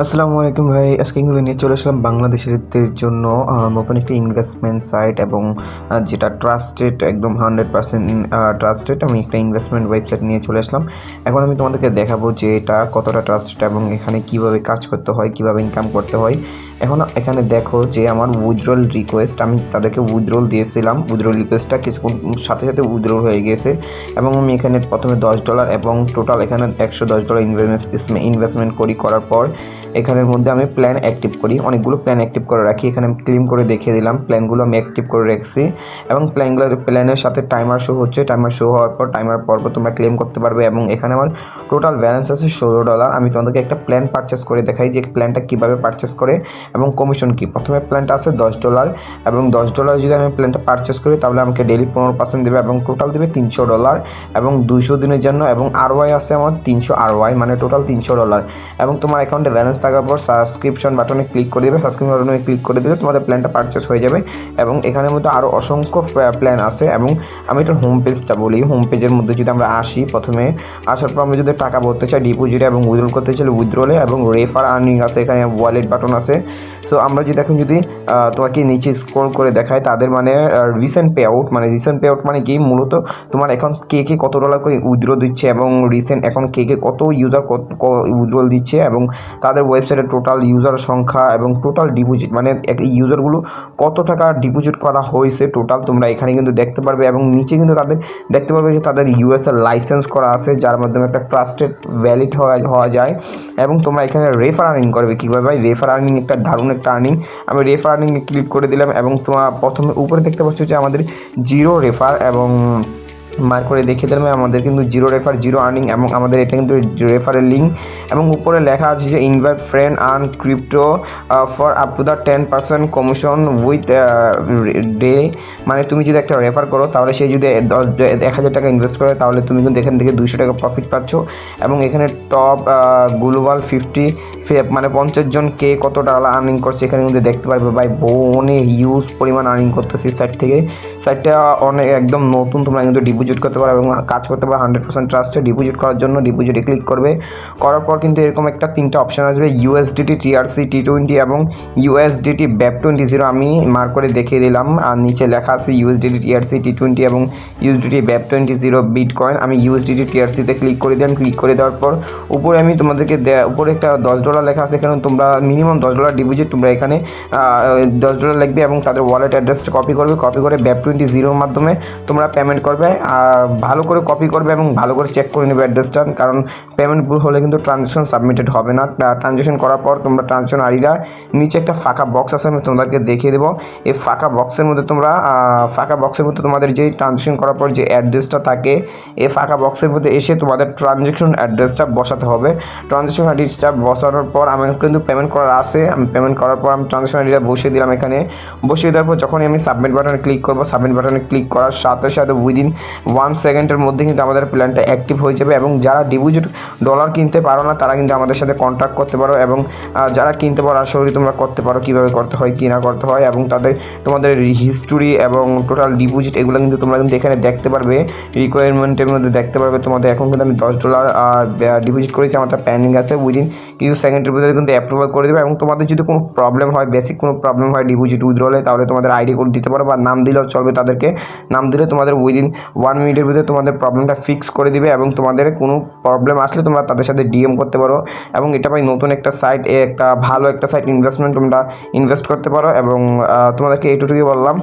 আসসালামু আলাইকুম ভাই। আজকে এগুলো নিয়ে চলে আসলাম বাংলাদেশিদের জন্য নতুন একটি ইনভেস্টমেন্ট সাইট এবং যেটা ট্রাস্টেড, একদম 100% ট্রাস্টেড। আমি একটা ইনভেস্টমেন্ট ওয়েবসাইট নিয়ে চলে আসলাম। এখন আমি তোমাদেরকে দেখাবো যে এটা কতটা ট্রাস্টেড এবং এখানে কিভাবে কাজ করতে হয়, কিভাবে ইনকাম করতে হয়। এখন এখানে দেখো যে আমার উইথড্রল রিকোয়েস্ট, আমি তাদেরকে উইথড্রল দিয়েছিলাম। উইথড্রল রিকোয়েস্টটা কিছুক্ষণ সাথে সাথে উইথড্রল হয়ে গেছে এবং আমি এখানে প্রথমে $10 এবং টোটাল এখানে $110 ইনভেস্টমেন্ট করার পর এখানের মধ্যে আমি প্ল্যান অ্যাক্টিভ করি। অনেকগুলো প্ল্যান অ্যাক্টিভ করে রাখি। এখানে আমি ক্লেম করে দেখিয়ে দিলাম প্ল্যানগুলো আমি অ্যাক্টিভ করে রাখছি এবং প্ল্যানের সাথে টাইমার শো হচ্ছে। টাইমার শো হওয়ার পর টাইমার পর তোমরা ক্লেম করতে পারবে এবং এখানে আমার টোটাল ব্যালেন্স আছে $16। আমি তোমাদেরকে একটা প্ল্যান পারচেস করে দেখাই যে প্ল্যানটা কীভাবে পারচেস করে এবং কমিশন কী। প্রথমে প্ল্যানটা আছে $10 এবং $10 যদি আমি প্ল্যানটা পারচেস করি তাহলে আমাকে ডেলি 15% দেবে এবং টোটাল দেবে $300 এবং 200 দিনের জন্য এবং আরওয়াই আছে আমার 300 আরওয়াই, মানে টোটাল $300 এবং তোমার অ্যাকাউন্টে ব্যালেন্স থাকার পর সাবস্ক্রিপশন বাটনে ক্লিক করে দেবে। সাবস্ক্রিপশন বাটনে ক্লিক করে দিলে তোমাদের প্ল্যানটা পারচেস হয়ে যাবে এবং এখানের মধ্যে আরও অসংখ্য প্ল্যান আছে এবং আমি এটার হোম পেজটা বলি। হোম পেজের মধ্যে যদি আমরা আসি, প্রথমে আসার পর আমরা যদি টাকা ভরতে চাই ডিপোজিটে এবং উইথড্রল করতে চাই উইথড্রলে এবং রেফার আর্নিং আছে, এখানে ওয়ালেট বাটন আছে। সো আমরা যদি এখন যদি তোমাকে নিচে স্ক্রল করে দেখায় তাদের মানে রিসেন্ট পে আউট, মানে কি মূলত তোমার এখন কে কত ডলার করে উইথড্র দিচ্ছে এবং রিসেন্ট এখন কে কত ইউজার উইথড্রল দিচ্ছে এবং তাদের ওয়েবসাইটের টোটাল ইউজার সংখ্যা এবং টোটাল ডিপোজিট, মানে ইউজারগুলো কত টাকা ডিপোজিট করা হয়েছে টোটাল তোমরা এখানে কিন্তু দেখতে পারবে এবং নিচে কিন্তু তাদের দেখতে পারবে যে তাদের ইউএসএর লাইসেন্স করা আছে, যার মাধ্যমে একটা ট্রাস্টেড ভ্যালিড হওয়া যায় এবং তোমরা এখানে রেফার আর্নিং করবে কীভাবে। রেফার আর্নিং একটা দারুণ একটা আর্নিং। আমি রেফার আর্নিংয়ে ক্লিক করে দিলাম এবং তোমার প্রথমে উপরে দেখতে পাচ্ছ যে আমাদের জিরো রেফার এবং মার্ক করে দেখিয়ে দিলাম আমাদের কিন্তু জিরো রেফার জিরো আর্নিং এবং আমাদের এটা কিন্তু রেফারের লিঙ্ক এবং উপরে লেখা আছে যে invite friend earn crypto for up to the 10% commission with day. মানে তুমি যদি একটা রেফার করো তাহলে সে যদি 1000 টাকা ইনভেস্ট করে তাহলে তুমি কিন্তু এখান থেকে 200 টাকা প্রফিট পাচ্ছ এবং এখানে টপ গ্লোবাল 50 মানে 50 জন কে কত টাকা আর্নিং করছে এখানে কিন্তু দেখতে পারবে। ভাই অনেক হিউজ পরিমাণ আর্নিং করতেছি সাইট থেকে। সাইটটা অনেক একদম নতুন, তোমরা কিন্তু ডিপোজিট করতে পারো এবং কাজ করতে পারো 100% ট্রাস্টে। ডিপোজিট করার জন্য ডিপোজিটে ক্লিক করবে, করার পর কিন্তু এরকম একটা 3টা অপশান আসবে, USDT TRC T20 এবং USDT BEP20। আমি মার্ক করে দেখিয়ে দিলাম আর নিচে লেখা আছে USDT TRC T20 এবং USDT BEP20 বিটকয়েন। আমি USDT TRC তে ক্লিক করে দিলাম। ক্লিক করে দেওয়ার পর উপরে আমি তোমাদেরকে উপরে একটা $10 লেখা আছে, এখানে তোমরা মিনিমাম $10 ডিপোজিট তোমরা এখানে $10 লিখবে এবং তাদের ওয়ালেট অ্যাড্রেসটা কপি করে BEP20 মাধ্যমে তোমরা পেমেন্ট করবে। ভালো করে কপি করবে এবং ভালো করে চেক করে নেবে অ্যাড্রেসটা, কারণ পেমেন্ট ভুল হলে কিন্তু ট্রানজ্যাকশন সাবমিটেড হবে না। ট্রানজ্যাকশন করার পর তোমরা ট্রানজ্যাকশন আইডিটা নিচে একটা ফাঁকা বক্স আছে, আমি তোমাদেরকে দেখিয়ে দেবো। এই ফাঁকা বক্সের মধ্যে তোমাদের যে ট্রানজ্যাকশন করার পর যে অ্যাড্রেসটা থাকে এই ফাঁকা বক্সের মধ্যে এসে তোমাদের ট্রানজ্যাকশন অ্যাড্রেসটা বসাতে হবে। ট্রানজ্যাকশন অ্যাড্রেসটা বসানোর পর আমার কিন্তু পেমেন্ট করার আছে। আমি পেমেন্ট করার পর আমি ট্রানজ্যাকশন আইডিটা বসিয়ে দিলাম। এখানে বসিয়ে দেওয়ার পর যখনই আমি সাবমিট বাটনে ক্লিক করবো, সাবমিট বাটনে ক্লিক করার সাথে সাথে উইদিন 1 সেকেন্ডের মধ্যে কিন্তু আমাদের প্ল্যানটা অ্যাক্টিভ হয়ে যাবে এবং যারা ডিপোজিট ডলার কিনতে পারো না তারা কিন্তু আমাদের সাথে কন্ট্যাক্ট করতে পারো এবং যারা কিনতে পারো আশা করি তোমরা করতে পারো কীভাবে করতে হয় কী না করতে হয় এবং তোমাদের হিস্টোরি এবং টোটাল ডিপোজিট এগুলো কিন্তু তোমরা কিন্তু এখানে দেখতে পারবে। রিকোয়ারমেন্টের মধ্যে দেখতে পারবে তোমাদের। এখন কিন্তু আমি $10 ডিপোজিট করেছি, আমার পেন্ডিং আছে, উইদিন কিছু সেকেন্ডের ভিতরে কিন্তু অ্যাপ্রুভাল করে দেবে এবং তোমাদের যদি কোনো প্রবলেম হয়, বেসিক কোনো প্রবলেম হয় ডিপোজিট উইথড্রলে, তাহলে তোমাদের আইডি কোড দিতে পারো বা নাম দিলেও চলবে। তাদেরকে নাম দিলে তোমাদের উইদিন 1 মিনিটের ভিতরে তোমাদের প্রবলেমটা ফিক্স করে দিবে এবং তোমাদের কোনো প্রবলেম আসলে তোমরা তাদের সাথে ডিএম করতে পারো এবং এটা ভাই নতুন একটা সাইট, একটা ভালো একটা সাইট, ইনভেস্টমেন্ট তোমরা ইনভেস্ট করতে পারো এবং তোমাদেরকে এইটুকুই বললাম।